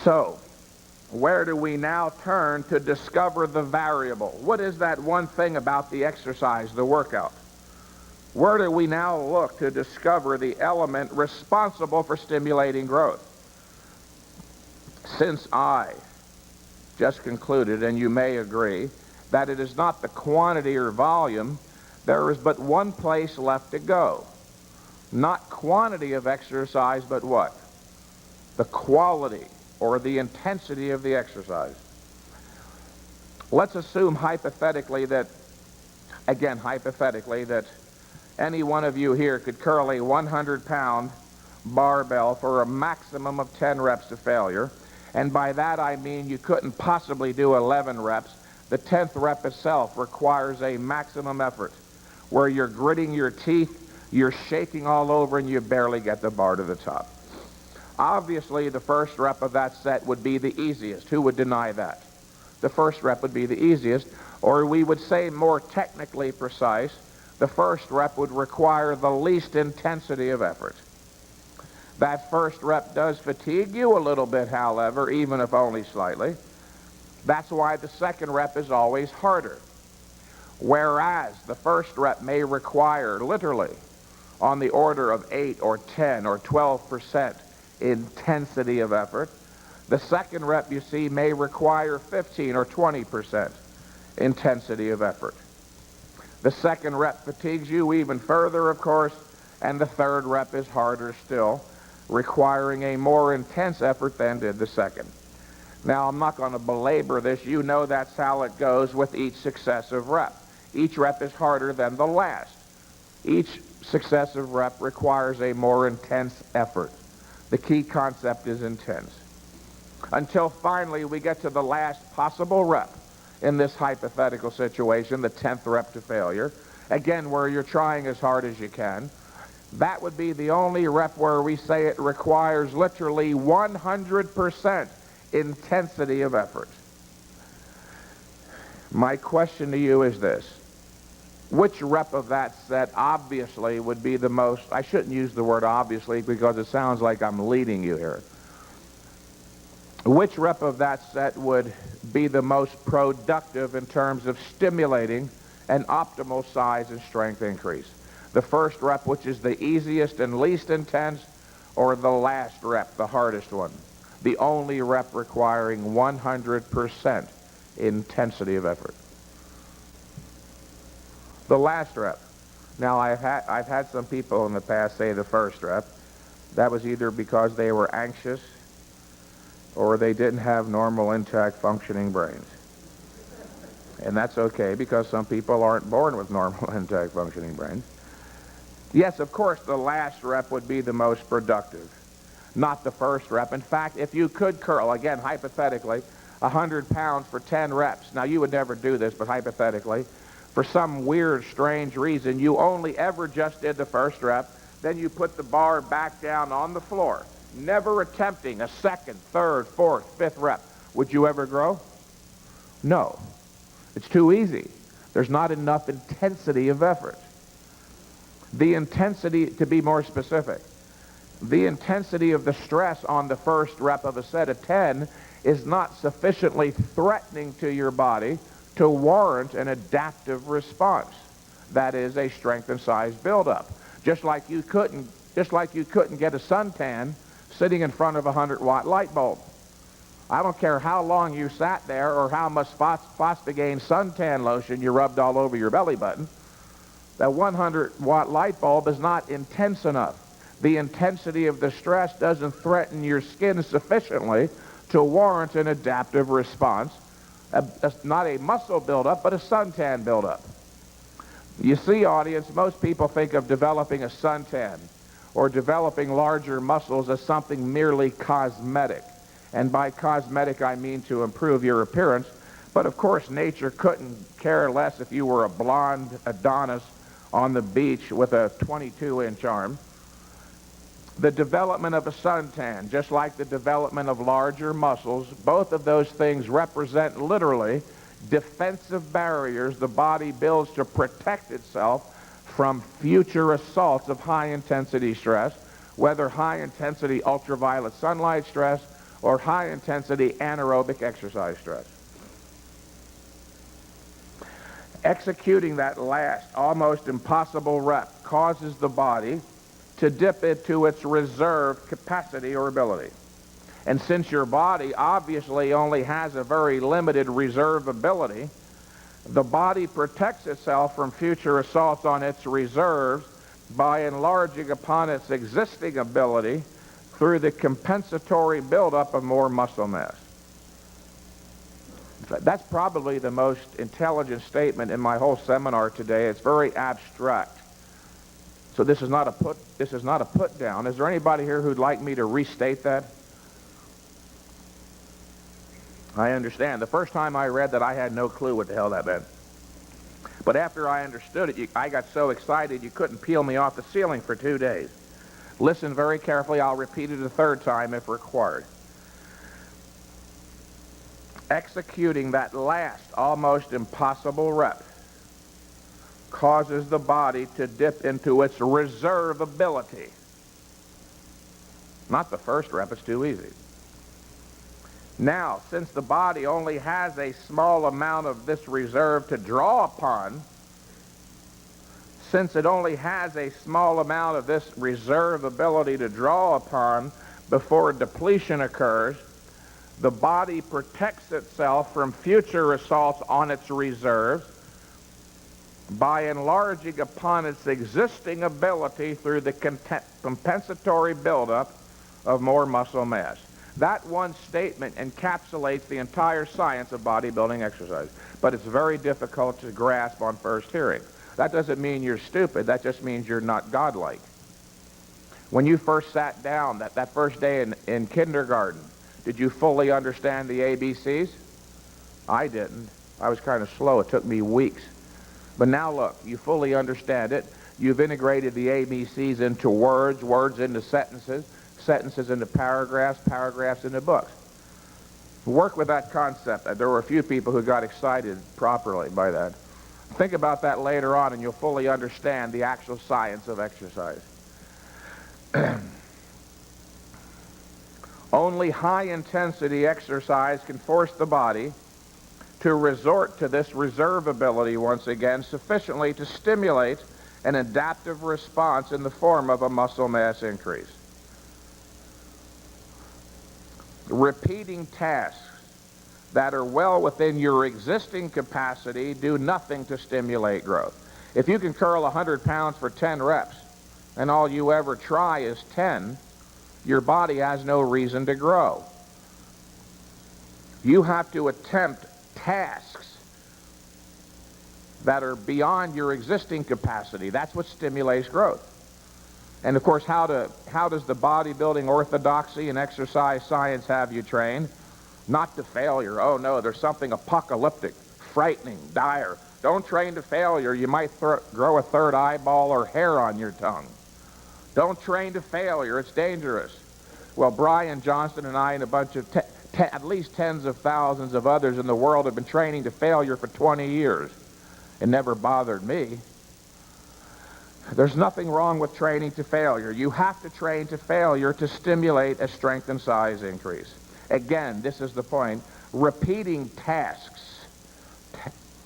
So, where do we now turn to discover the variable? What is that one thing about the exercise, the workout? Where do we now look to discover the element responsible for stimulating growth? Since I just concluded, and you may agree, that it is not the quantity or volume, there is but one place left to go. Not quantity of exercise, but what? The quality or the intensity of the exercise. Let's assume hypothetically that, again hypothetically, that any one of you here could curl a 100-pound barbell for a maximum of 10 reps to failure. And by that I mean you couldn't possibly do 11 reps. The 10th rep itself requires a maximum effort where you're gritting your teeth, you're shaking all over, and you barely get the bar to the top. Obviously, the first rep of that set would be the easiest. Who would deny that? The first rep would be the easiest, or we would say more technically precise, the first rep would require the least intensity of effort. That first rep does fatigue you a little bit, however, even if only slightly. That's why the second rep is always harder. Whereas the first rep may require literally on the order of 8 or 10 or 12% intensity of effort, the second rep, you see, may require 15 or 20% intensity of effort. The second rep fatigues you even further, of course, and the third rep is harder still, requiring a more intense effort than did the second. Now, I'm not going to belabor this. You know that's how it goes with each successive rep. Each rep is harder than the last. Each successive rep requires a more intense effort. The key concept is intense. Until finally we get to the last possible rep in this hypothetical situation, the 10th rep to failure, again where you're trying as hard as you can. That would be the only rep where we say it requires literally 100% intensity of effort. My question to you is this. Which rep of that set obviously would be the most, I shouldn't use the word obviously because it sounds like I'm leading you here. Which rep of that set would be the most productive in terms of stimulating an optimal size and strength increase? The first rep, which is the easiest and least intense, or the last rep, the hardest one? The only rep requiring 100% intensity of effort. The last rep. Now, I've had some people in the past say the first rep. That was either because they were anxious or they didn't have normal, intact, functioning brains. And that's okay, because some people aren't born with normal, intact, functioning brains. Yes, of course, the last rep would be the most productive, not the first rep. In fact, if you could curl, again, hypothetically, 100 pounds for 10 reps. Now, you would never do this, but hypothetically, for some weird, strange reason, you only ever just did the first rep, then you put the bar back down on the floor, never attempting a second, third, fourth, fifth rep. Would you ever grow? No. It's too easy. There's not enough intensity of effort. The intensity, to be more specific, the intensity of the stress on the first rep of a set of 10 is not sufficiently threatening to your body to warrant an adaptive response. That is a strength and size buildup. Just like you couldn't get a suntan sitting in front of a 100-watt light bulb. I don't care how long you sat there or how much Phosphogane suntan lotion you rubbed all over your belly button. That 100-watt light bulb is not intense enough. The intensity of the stress doesn't threaten your skin sufficiently to warrant an adaptive response. Not a muscle buildup, but a suntan buildup. You see, audience, most people think of developing a suntan or developing larger muscles as something merely cosmetic. And by cosmetic, I mean to improve your appearance. But of course, nature couldn't care less if you were a blonde Adonis on the beach with a 22-inch arm. The development of a suntan, just like the development of larger muscles, both of those things represent literally defensive barriers the body builds to protect itself from future assaults of high-intensity stress, whether high-intensity ultraviolet sunlight stress or high-intensity anaerobic exercise stress. Executing that last, almost impossible rep causes the body to dip into its reserve capacity or ability. And since your body obviously only has a very limited reserve ability, the body protects itself from future assaults on its reserves by enlarging upon its existing ability through the compensatory buildup of more muscle mass. That's probably the most intelligent statement in my whole seminar today. It's very abstract. So this is not a put down. Is there anybody here who'd like me to restate that? I understand. The first time I read that, I had no clue what the hell that meant. But after I understood it, I got so excited you couldn't peel me off the ceiling for 2 days. Listen very carefully. I'll repeat it a third time if required. Executing that last, almost impossible rep causes the body to dip into its reserve ability. Not the first rep, it's too easy. Now, since the body only has a small amount of this reserve to draw upon, since it only has a small amount of this reserve ability to draw upon before depletion occurs, the body protects itself from future assaults on its reserves by enlarging upon its existing ability through the compensatory buildup of more muscle mass. That one statement encapsulates the entire science of bodybuilding exercise, but it's very difficult to grasp on first hearing. That doesn't mean you're stupid, that just means you're not godlike. When you first sat down that first day in kindergarten, did you fully understand the ABCs? I didn't. I was kind of slow. It took me weeks. But now look, you fully understand it. You've integrated the ABCs into words, words into sentences, sentences into paragraphs, paragraphs into books. Work with that concept. There were a few people who got excited properly by that. Think about that later on and you'll fully understand the actual science of exercise. Only high-intensity exercise can force the body to resort to this reserve ability once again sufficiently to stimulate an adaptive response in the form of a muscle mass increase. Repeating tasks that are well within your existing capacity do nothing to stimulate growth. If you can curl 100 pounds for 10 reps and all you ever try is 10, your body has no reason to grow. You have to attempt tasks that are beyond your existing capacity. That's what stimulates growth. And of course, how does the bodybuilding orthodoxy and exercise science have you train? Not to failure. Oh no, there's something apocalyptic, frightening, dire. Don't train to failure. You might grow a third eyeball or hair on your tongue. Don't train to failure. It's dangerous. Well, Brian Johnston and I and a bunch of at least tens of thousands of others in the world have been training to failure for 20 years. It never bothered me. There's nothing wrong with training to failure. You have to train to failure to stimulate a strength and size increase. Again, this is the point. Repeating tasks,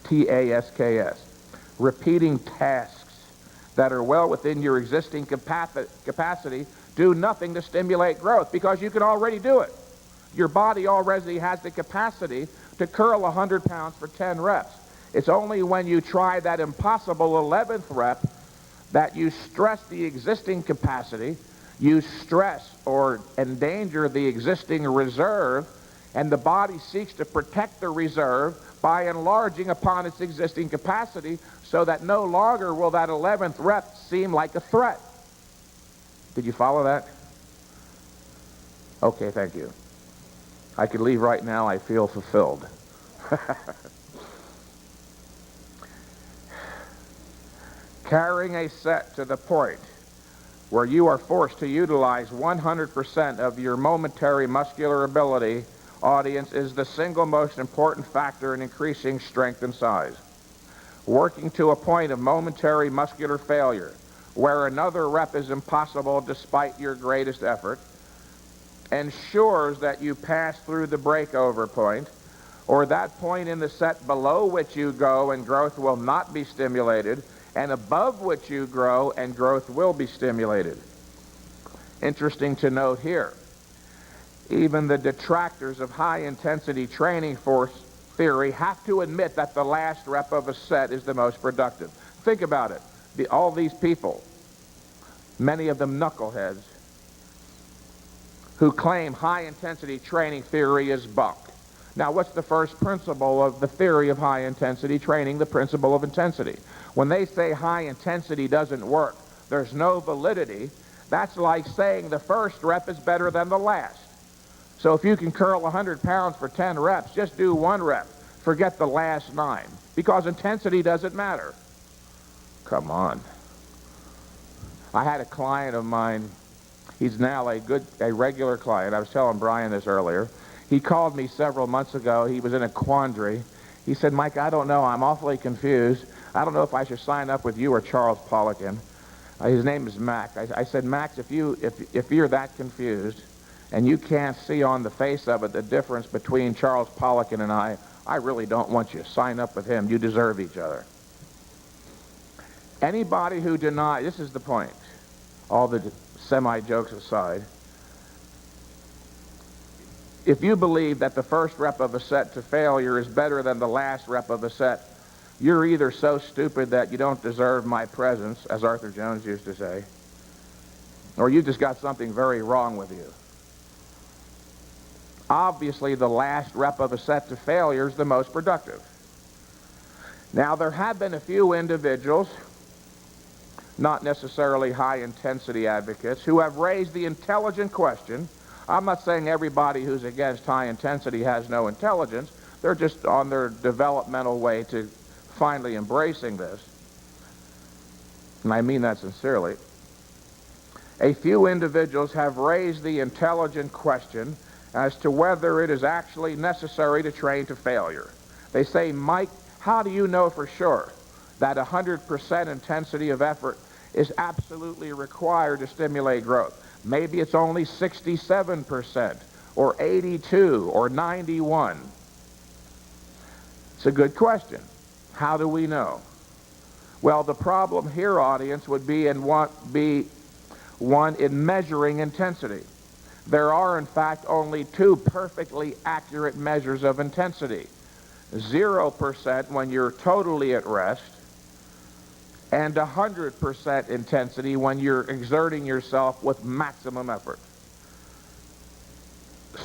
T-A-S-K-S, repeating tasks that are well within your existing capacity do nothing to stimulate growth because you can already do it. Your body already has the capacity to curl 100 pounds for 10 reps. It's only when you try that impossible 11th rep that you stress the existing capacity, you stress or endanger the existing reserve, and the body seeks to protect the reserve by enlarging upon its existing capacity so that no longer will that 11th rep seem like a threat. Did you follow that? Okay, thank you. I could leave right now. I feel fulfilled. Carrying a set to the point where you are forced to utilize 100% of your momentary muscular ability, audience, is the single most important factor in increasing strength and size. Working to a point of momentary muscular failure, where another rep is impossible despite your greatest effort, ensures that you pass through the breakover point, or that point in the set below which you go and growth will not be stimulated, and above which you grow and growth will be stimulated. Interesting to note here, even the detractors of high-intensity training force theory have to admit that the last rep of a set is the most productive. Think about it. All these people, many of them knuckleheads, who claim high-intensity training theory is bunk. Now, what's the first principle of the theory of high-intensity training? The principle of intensity. When they say high intensity doesn't work, there's no validity, that's like saying the first rep is better than the last. So if you can curl 100 pounds for 10 reps, just do 1 rep. Forget the last 9, because intensity doesn't matter. Come on. I had a client of mine, he's now a regular client. I was telling Brian this earlier. He called me several months ago. He was in a quandary. He said, Mike, I don't know. I'm awfully confused. I don't know if I should sign up with you or Charles Poliquin. His name is Mac. I said, Max, if you're that confused and you can't see on the face of it the difference between Charles Poliquin and I really don't want you to sign up with him. You deserve each other. Anybody who denies, this is the point, all the semi-jokes aside, if you believe that the first rep of a set to failure is better than the last rep of a set, you're either so stupid that you don't deserve my presence, as Arthur Jones used to say, or you just got something very wrong with you. Obviously, the last rep of a set to failure is the most productive. Now, there have been a few individuals, not necessarily high-intensity advocates, who have raised the intelligent question. I'm not saying everybody who's against high intensity has no intelligence. They're just on their developmental way to finally embracing this. And I mean that sincerely. A few individuals have raised the intelligent question as to whether it is actually necessary to train to failure. They say, Mike, how do you know for sure that 100% intensity of effort is absolutely required to stimulate growth? Maybe it's only 67%, or 82, or 91. It's a good question. How do we know? Well, the problem here, audience, would be one in measuring intensity. There are, in fact, only 2 perfectly accurate measures of intensity. 0% when you're totally at rest, and 100% intensity when you're exerting yourself with maximum effort.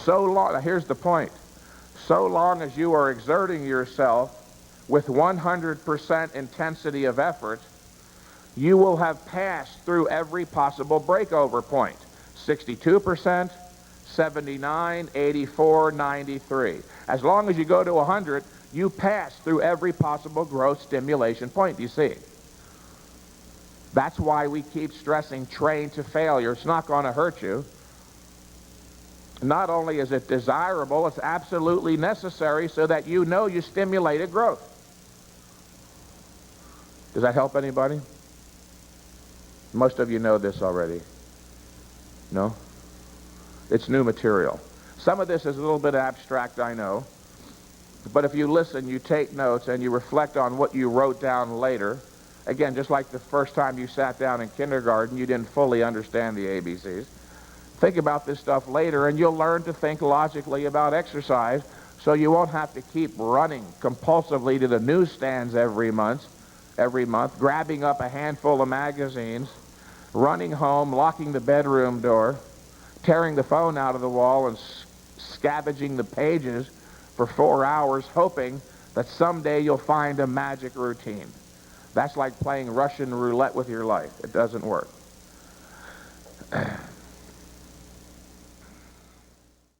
So long, now here's the point, so long as you are exerting yourself with 100% intensity of effort, you will have passed through every possible breakover point. 62%, 79, 84, 93. As long as you go to 100, you pass through every possible growth stimulation point, you see. That's why we keep stressing train to failure. It's not going to hurt you. Not only is it desirable, it's absolutely necessary so that you know you stimulated growth. Does that help anybody? Most of you know this already. No? It's new material. Some of this is a little bit abstract, I know. But if you listen, you take notes, and you reflect on what you wrote down later. Again, just like the first time you sat down in kindergarten, you didn't fully understand the ABCs. Think about this stuff later, and you'll learn to think logically about exercise, so you won't have to keep running compulsively to the newsstands every month, grabbing up a handful of magazines, running home, locking the bedroom door, tearing the phone out of the wall, and scavenging the pages for 4 hours, hoping that someday you'll find a magic routine. That's like playing Russian roulette with your life. It doesn't work.